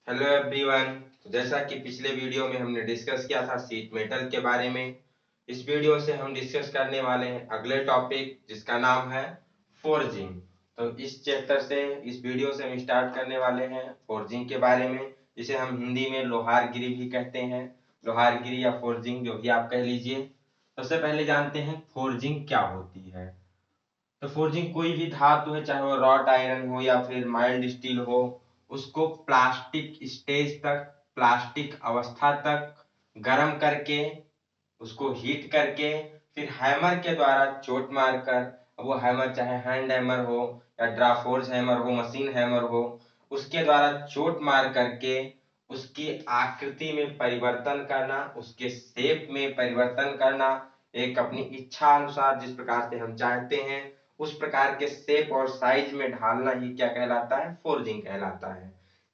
Hello everyone. तो जैसा कि पिछले वीडियो में हमने डिस्कस किया था शीट मेटल के बारे में, इस वीडियो से हम डिस्कस करने वाले हैं अगले टॉपिक जिसका नाम है फोर्जिंग। तो इस चैप्टर से इस वीडियो से हम स्टार्ट करने वाले हैं फोर्जिंग के बारे में, जिसे हम हिंदी में लोहारगिरी भी कहते हैं। लोहारगिरी या फोर्जिंग जो भी आप कह लीजिए। सबसे पहले जानते हैं फोर्जिंग क्या होती है। तो फोर्जिंग कोई भी धातु है, चाहे वो रॉट आयरन हो या फिर माइल्ड स्टील हो, उसको प्लास्टिक स्टेज तक, प्लास्टिक अवस्था तक गर्म करके, उसको हीट करके, फिर हैमर के द्वारा चोट मारकर, अब वो हैमर चाहे हैंड हैमर हो या ड्राफोर्स हैमर हो, मशीन हैमर हो, उसके द्वारा चोट मार करके उसकी आकृति में परिवर्तन करना, उसके शेप में परिवर्तन करना, एक अपनी इच्छा अनुसार जिस प्रकार से हम चाहते हैं उस प्रकार के शेप और साइज में ढालना ही क्या कहलाता है, फोर्जिंग कहलाता है।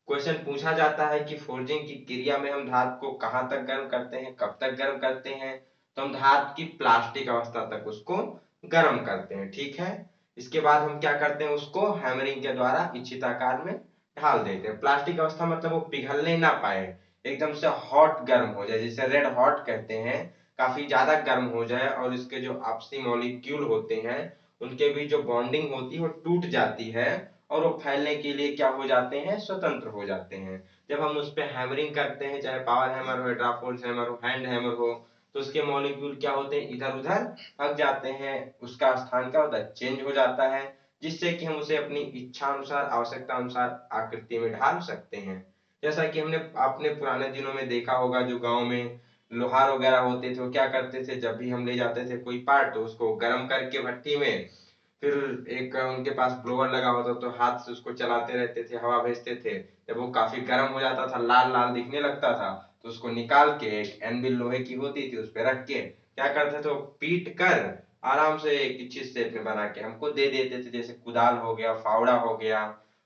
क्वेश्चन पूछा जाता है कि फोर्जिंग की क्रिया में हम धातु को कहां तक गर्म करते हैं, कब तक गर्म करते हैं। तो हम धातु की प्लास्टिक अवस्था तक उसको गर्म करते हैं, ठीक है। इसके बाद हम क्या करते हैं, उसको हैमरिंग के द्वारा इच्छित आकार में ढाल देते हैं। प्लास्टिक अवस्था मतलब वो पिघलने ना पाए, एकदम से हॉट गर्म हो जाए, जिसे रेड हॉट कहते हैं, काफी ज्यादा गर्म हो जाए और इसके जो आपसी मॉलिक्यूल होते हैं उनके भी जो बॉन्डिंग होती है वो टूट जाती है और वो फैलने के लिए क्या हो जाते हैं, स्वतंत्र हो जाते हैं। जब हम उस पर हैमरिंग करते हैं, चाहे पावर हैमर हो, ड्राफोर्स हैमर हो, हैंड हैमर हो, तो उसके मॉलिक्यूल क्या होते हैं, इधर उधर भाग जाते हैं, उसका स्थान क्या होता है, चेंज हो जाता है, जिससे कि हम उसे अपनी इच्छा अनुसार, आवश्यकता अनुसार आकृति में ढाल सकते हैं। जैसा कि हमने आपने पुराने दिनों में देखा होगा, जो गांव में लोहार वगैरह होते थे वो क्या करते थे, जब भी हम ले जाते थे कोई पार्ट तो उसको गर्म करके भट्टी में, फिर एक उनके पास ब्लोअर लगा होता तो हाथ से उसको चलाते रहते थे, हवा भेजते थे। जब वो काफी गर्म हो जाता था, लाल लाल दिखने लगता था, तो उसको निकाल के एक एनविल लोहे की होती थी उस पर रख के क्या करते थे, वो पीट कर आराम से एक इच्छित शेप में बना के हमको दे देते थे, जैसे कुदाल हो गया, फावड़ा हो गया,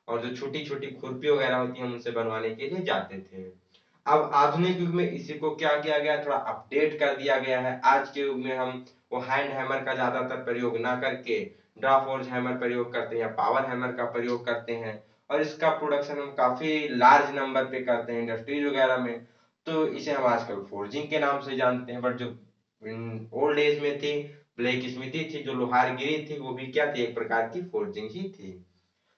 और जो छोटी छोटी खुरपी वगैरह होती है हम उनसे बनवाने के लिए जाते थे। अब आधुनिक युग में इसी को क्या किया गया, थोड़ा अपडेट कर दिया गया है। आज के युग में हम वो हैंड हैमर का ज्यादातर प्रयोग ना करके ड्रा फोर्ज हैमर प्रयोग करते हैं या पावर हैमर का प्रयोग करते हैं, और इसका प्रोडक्शन हम काफी लार्ज नंबर पे करते हैं इंडस्ट्रीज वगैरह में। तो इसे हम आजकल फोर्जिंग के नाम से जानते हैं, बट जो ओल्ड एज में थी, ब्लैक स्मिथी थी, जो लोहारगिरी थी, वो भी क्या थी, एक प्रकार की फोर्जिंग ही थी।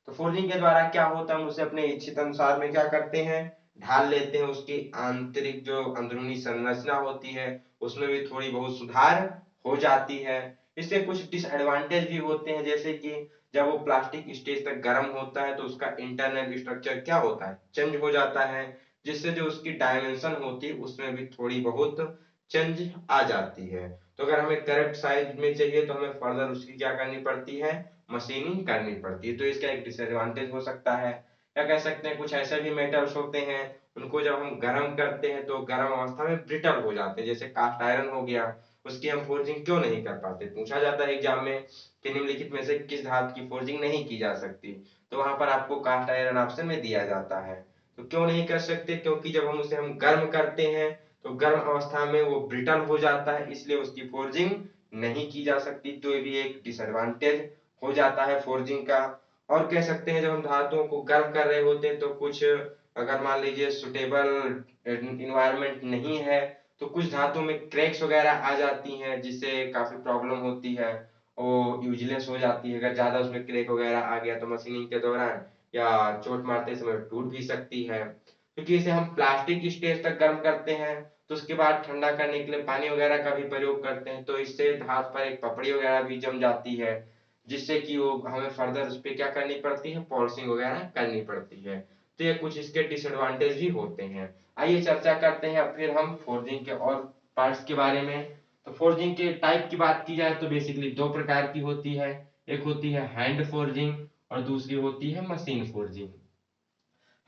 तो फोल्डिंग के द्वारा क्या होता है, हम उसे अपने इच्छित अनुसार में क्या करते हैं, ढाल लेते हैं। उसकी आंतरिक जो अंदरूनी संरचना होती है उसमें भी थोड़ी बहुत सुधार हो जाती है। इससे कुछ डिसएडवांटेज भी होते हैं, जैसे कि जब वो प्लास्टिक स्टेज तक गर्म होता है तो उसका इंटरनल स्ट्रक्चर क्या होता है, चेंज हो जाता है, जिससे जो उसकी डायमेंशन होती है उसमें भी थोड़ी बहुत चेंज आ जाती है। तो अगर हमें करेक्ट साइज में चाहिए तो हमें फर्दर उसकी क्या करनी पड़ती है, मशीनिंग करनी पड़ती है। तो इसका एक डिसएडवांटेज हो सकता है। या कह सकते हैं कुछ ऐसे भी मेटल्स होते हैं, उनको जब हम गर्म करते हैं तो गर्म अवस्था में ब्रिटल हो जाते हैं, जैसे कास्ट आयरन हो गया, उसकी हम फोर्जिंग क्यों नहीं कर पाते। पूछा जाता है एग्जाम में कि निम्नलिखित में से किस धातु की फोर्जिंग नहीं की जा सकती, तो वहां पर आपको कास्ट आयरन ऑप्शन में दिया जाता है। तो क्यों नहीं कर सकते, क्योंकि जब हम उसे हम गर्म करते हैं तो गर्म अवस्था में वो ब्रिटल हो जाता है, इसलिए उसकी फोर्जिंग नहीं की जा सकती। तो ये भी एक डिसएडवांटेज हो जाता है फोर्जिंग का। और कह सकते हैं जब हम धातुओं को गर्म कर रहे होते हैं तो कुछ, अगर मान लीजिए सुटेबल इन्वायरमेंट नहीं है, तो कुछ धातुओं में क्रैक्स वगैरह आ जाती हैं, जिससे काफी प्रॉब्लम होती है, वो यूजलेस हो जाती है। अगर ज्यादा उसमें क्रैक वगैरह आ गया तो मशीनिंग के दौरान या चोट मारते समय टूट भी सकती है। क्योंकि इसे हम प्लास्टिक स्टेज तक गर्म करते हैं तो उसके बाद ठंडा करने के लिए पानी वगैरह का भी प्रयोग करते हैं, तो इससे धातु पर एक पपड़ी वगैरह भी जम जाती है, जिससे कि वो हमें फर्दर उस पर क्या करनी पड़ती है, पॉलिशिंग वगैरह करनी पड़ती है। तो ये कुछ इसके डिसएडवांटेज भी होते हैं। आइए चर्चा करते हैं अब फिर हम फोर्जिंग के और पार्ट्स के बारे में। तो फोर्जिंग के टाइप की बात की जाए तो बेसिकली दो प्रकार की होती है, एक होती है हैंड फोर्जिंग और दूसरी होती है मशीन फोर्जिंग।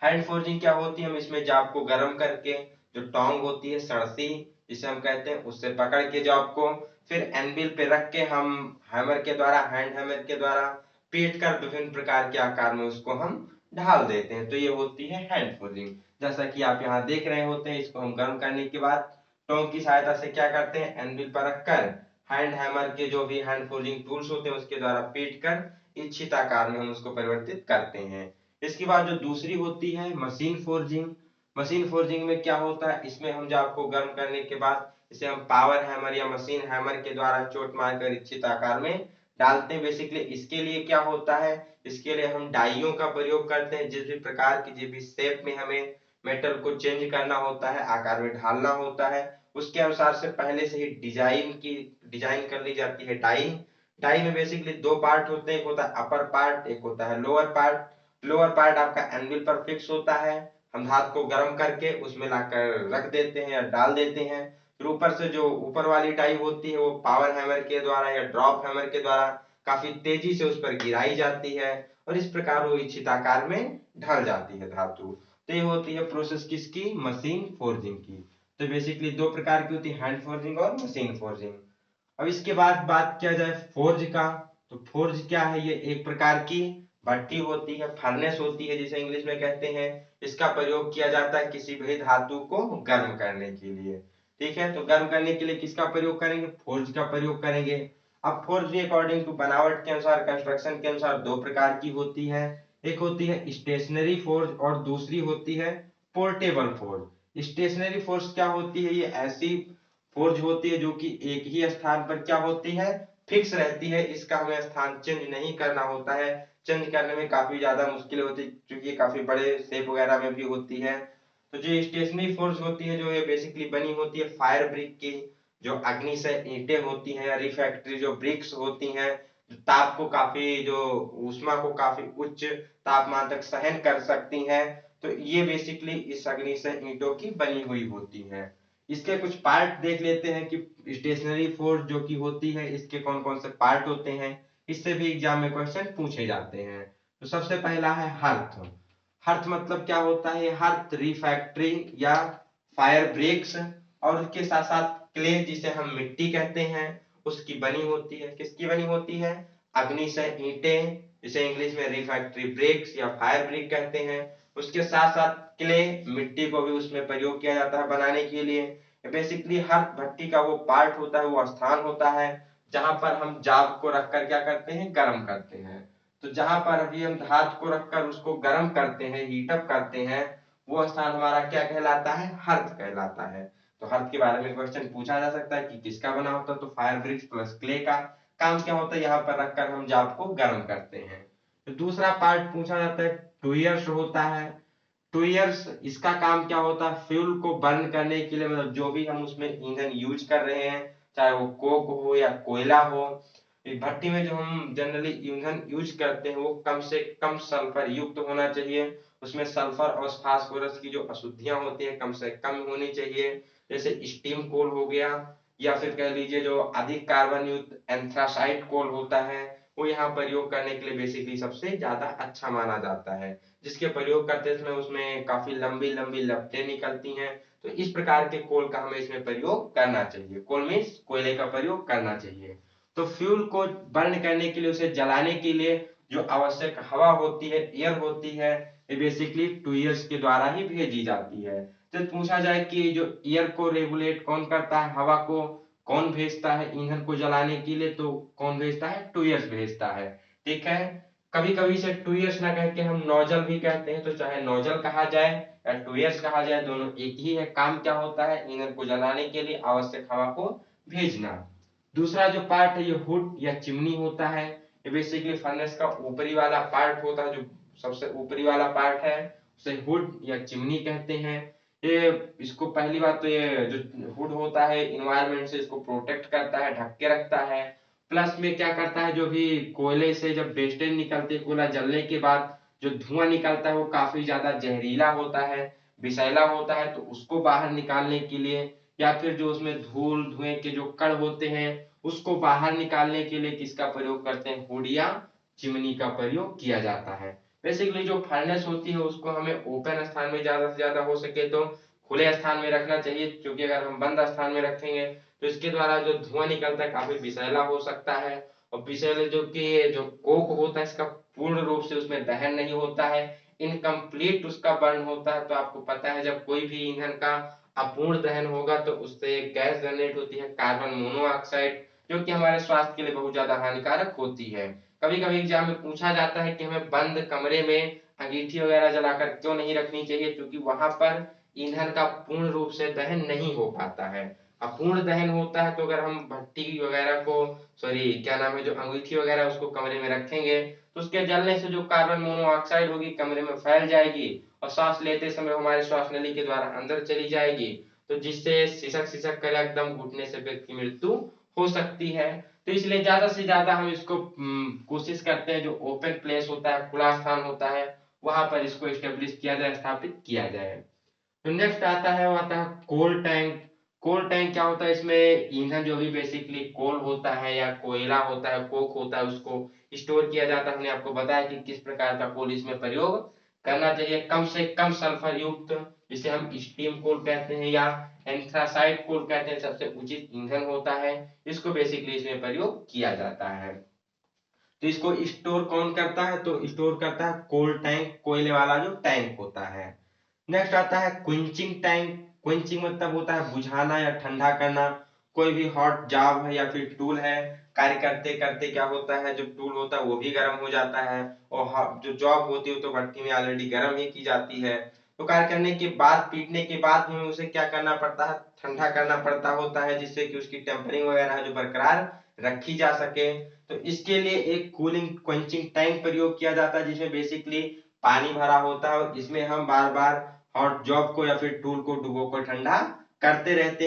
हैंड फोर्जिंग क्या होती है, हम इसमें जाप को गर्म करके, जो टोंग होती है, सड़सी जिसे हम कहते हैं, उससे पकड़ के जाप को फिर एनविल पे रख के हम हैमर के द्वारा, हैंड हैमर के द्वारा पीट कर विभिन्न प्रकार के आकार में उसको हम ढाल देते हैं। तो ये होती है हैंड फोर्जिंग। जैसा कि आप यहाँ देख रहे होते हैं, इसको हम गर्म करने के बाद टोंग की सहायता से क्या करते हैं, एनविल पर रखकर हैंड हैमर के जो भी हैंड फोर्जिंग टूल्स होते हैं उसके द्वारा पीट कर इच्छित आकार में हम उसको परिवर्तित करते हैं। इसके बाद जो दूसरी होती है मशीन फोर्जिंग, मशीन फोर्जिंग में क्या होता है, इसमें हम जाब को गर्म करने के बाद इसे हम पावर हैमर या मशीन हैमर के द्वारा चोट मारकर इच्छित आकार में डालते हैं। बेसिकली इसके लिए क्या होता है, इसके लिए हम डाइयों का प्रयोग करते हैं। जिस भी प्रकार की जिस भी शेप में हमें मेटल को चेंज करना होता है, आकार में ढालना होता है, उसके अनुसार से पहले से ही डिजाइन कर ली जाती है डाई। डाई में बेसिकली दो पार्ट होते हैं, एक होता है अपर पार्ट, एक होता है लोअर पार्ट। लोअर पार्ट आपका एनविल पर फिक्स होता है, हम धातु को गर्म करके उसमें लाकर रख देते हैं या डाल देते हैं। फिर ऊपर से जो ऊपर वाली डाई होती है वो पावर हैमर के द्वारा या ड्रॉप हैमर के द्वारा काफी तेजी से उस पर गिराई जाती है और इस प्रकार वो इच्छित आकार में ढल जाती है धातु। तो ये होती है प्रोसेस किसकी, मशीन फोर्जिंग की। तो बेसिकली दो प्रकार की होती है, हैंड फोर्जिंग और मशीन फोर्जिंग। अब इसके बाद बात किया जाए फोर्ज का, तो फोर्ज क्या है, ये एक प्रकार की भट्टी होती है, फर्नेस होती है जिसे इंग्लिश में कहते हैं। इसका प्रयोग किया जाता है किसी भी धातु को गर्म करने के लिए। ठीक है, तो गर्म करने के लिए किसका प्रयोग करेंगे, फोर्ज का प्रयोग करेंगे। अब फोर्ज भी अकॉर्डिंग टू बनावट के अनुसार, कंस्ट्रक्शन के अनुसार दो प्रकार की होती है। एक होती है स्टेशनरी फोर्ज और दूसरी होती है पोर्टेबल फोर्ज। स्टेशनरी फोर्ज क्या होती है, ये ऐसी फोर्ज होती है जो कि एक ही स्थान पर क्या होती है, फिक्स रहती है। इसका हमें स्थान चेंज नहीं करना होता है। चेंज करने में काफी ज्यादा मुश्किल होती है क्योंकि ये काफी बड़े शेप वगैरह में भी होती है। तो जो स्टेशनरी फोर्स होती है, जो ये बेसिकली बनी होती है फायर ब्रिक की, जो अग्निशय ईंटें होती हैं या रिफैक्ट्री जो ब्रिक्स होती हैं, जो ताप को काफी, जो ऊष्मा को काफी उच्च तापमान तक सहन कर सकती हैं, तो ये बेसिकली इस अग्निशय ईंटों की बनी हुई होती हैं। इसके कुछ पार्ट देख लेते हैं कि स्टेशनरी फोर्स जो की होती है इसके कौन कौन से पार्ट होते हैं, इससे भी एग्जाम में क्वेश्चन पूछे जाते हैं। तो सबसे पहला है हर्थ। हर्थ मतलब क्या होता है, हर्थ रिफैक्ट्री या फायर ब्रेक्स और उसके साथ साथ क्ले जिसे हम मिट्टी कहते हैं उसकी बनी होती है। किसकी बनी होती है, अग्निशय ईंटें जिसे इंग्लिश में रिफैक्ट्री ब्रेक्स या फायर ब्रिक कहते हैं। उसके साथ साथ क्ले मिट्टी को भी उसमें प्रयोग किया जाता है बनाने के लिए। बेसिकली हर भट्टी का वो पार्ट होता है, वो स्थान होता है जहां पर हम जाग को रखकर क्या करते हैं, गर्म करते हैं। तो जहां पर अभी हम धातु को रखकर उसको गर्म करते हैं, हीटअप करते हैं, वो स्थान हमारा क्या कहलाता है, हर्थ कहलाता है। तो हर्थ के बारे में क्वेश्चन पूछा जा सकता है कि किसका बना होता है, तो फायर ब्रिक्स प्लस क्ले का। काम क्या होता है, यहाँ पर रखकर हम जाप को गर्म करते हैं। तो दूसरा पार्ट पूछा जाता है टूयर्स होता है। टूयर्स इसका काम क्या होता है, फ्यूल को बर्न करने के लिए, मतलब जो भी हम उसमें ईंधन यूज कर रहे हैं, चाहे वो कोक हो या कोयला हो, भट्टी में जो हम जनरली ईंधन यूज करते हैं वो कम से कम सल्फर युक्त होना चाहिए। उसमें सल्फर और फास्फोरस की जो अशुद्धियां होती हैं कम से कम होनी चाहिए। जैसे स्टीम कोल हो गया या फिर कह लीजिए जो अधिक कार्बन युक्त एंथ्रासाइट कोल होता है, वो यहाँ प्रयोग करने के लिए बेसिकली सबसे ज्यादा अच्छा माना जाता है, जिसके प्रयोग करते समय उसमें काफी लंबी लंबी लपटें निकलती हैं। तो इस प्रकार के कोल का हमें इसमें प्रयोग करना चाहिए। कोल मीन्स कोयले का प्रयोग करना चाहिए। तो फ्यूल को बर्न करने के लिए, उसे जलाने के लिए जो आवश्यक हवा होती है, एयर होती है, ये बेसिकली ट्यूयर्स के द्वारा ही भेजी जाती है। तो पूछा जाए कि जो एयर को रेगुलेट कौन करता है, हवा को कौन भेजता है ईंधन को जलाने के लिए, तो कौन भेजता है, ट्यूयर्स भेजता है। ठीक है, कभी कभी इसे ट्यूयर्स ना कह के हम नोजल भी कहते हैं, तो चाहे नोजल कहा जाए या ट्यूयर्स कहा जाए, दोनों एक ही है। काम क्या होता है, ईंधन को जलाने के लिए आवश्यक हवा को भेजना। दूसरा जो पार्ट है ये हुड या चिमनी होता है। ये बेसिकली फर्नेस का ऊपरी वाला पार्ट होता है, जो सबसे ऊपरी वाला पार्ट है उसे हुड या चिमनी कहते हैं। ये इसको पहली बात तो ये जो हुड होता है इन्वायरमेंट से इसको प्रोटेक्ट करता है, ढक के रखता है। प्लस में क्या करता है, जो भी कोयले से जब वेस्टेज निकलती है, कोयला जलने के बाद जो धुआं निकलता है वो काफी ज्यादा जहरीला होता है, विषैला होता है, तो उसको बाहर निकालने के लिए या फिर जो उसमें धूल धुएं के जो कण होते हैं उसको बाहर निकालने के लिए किसका प्रयोग करते हैं, हुड या चिमनी का प्रयोग किया जाता है। बेसिकली जो फर्नेस होती है उसको हमें ओपन स्थान में ज्यादा से ज्यादा हो सके तो खुले स्थान में रखना चाहिए, क्योंकि अगर हम बंद स्थान में रखेंगे तो इसके द्वारा जो धुआं निकलता है काफी विषैला हो सकता है। और विषैले जो कि जो कोक होता है इसका पूर्ण रूप से उसमें दहन नहीं होता है, इनकम्प्लीट उसका बर्न होता है। तो आपको पता है जब कोई भी ईंधन का अपूर्ण दहन होगा तो उससे एक गैस जनरेट होती है कार्बन मोनोऑक्साइड, जो कि हमारे स्वास्थ्य के लिए बहुत ज्यादा हानिकारक होती है। कभी कभी एग्जाम में पूछा जाता है कि हमें बंद कमरे में अंगीठी वगैरह जलाकर क्यों नहीं रखनी चाहिए, क्योंकि वहां पर ईंधन का पूर्ण रूप से दहन नहीं हो पाता है। अब पूर्ण दहन होता है तो अगर हम भट्टी वगैरह को, सॉरी क्या नाम है, जो अंगीठी वगैरह उसको कमरे में रखेंगे तो उसके जलने से जो कार्बन मोनोऑक्साइड होगी कमरे में फैल जाएगी और सांस लेते समय हमारे श्वास नली के द्वारा अंदर चली जाएगी, तो जिससे सिसक सिसक कर एकदम घुटने से व्यक्ति की मृत्यु हो सकती है। तो इसलिए ज्यादा से ज्यादा हम इसको कोशिश करते हैं जो ओपन प्लेस होता है, खुला स्थान होता है, वहां पर इसको स्टेब्लिश किया जाए, स्थापित किया जाए। तो नेक्स्ट आता है, वो आता है कोल टैंक। कोल टैंक क्या होता है, इसमें ईंधन जो भी बेसिकली कोल होता है या कोयला होता है, कोक होता है, उसको स्टोर किया जाता है। हमने आपको बताया कि किस प्रकार का कोल इसमें प्रयोग करना चाहिए, कम से कम सल्फर युक्त, जिसे हम स्टीम कोल कहते हैं या एंथ्रासाइड कोल कहते हैं, सबसे उचित ईंधन होता है। इसको बेसिकली इसमें प्रयोग किया जाता है। तो इसको स्टोर कौन करता है, तो स्टोर करता है कोल टैंक, कोयले वाला जो टैंक होता है। नेक्स्ट आता है क्विंचिंग टैंक। क्विंचिंग मतलब होता है बुझाना या ठंडा करना। कोई भी हॉट जॉब है या फिर टूल है, कार्य करते करते क्या होता है, जो टूल होता है वो भी गर्म हो जाता है, और जो जॉब होती है तो भट्टी में ऑलरेडी गर्म ही की जाती है। तो कार्य करने के बाद, पीटने के बाद हमें उसे क्या करना पड़ता है, ठंडा करना पड़ता होता है, जिससे कि उसकी टेम्परिंग वगैरह है जो बरकरार रखी जा सके। तो इसके लिए एक कूलिंग क्वेंचिंग टैंक प्रयोग किया जाता है, जिसमें बेसिकली पानी भरा होता है और इसमें हम बार बार हॉट जॉब को या फिर टूल को डुबो कर ठंडा करते रहते हैं।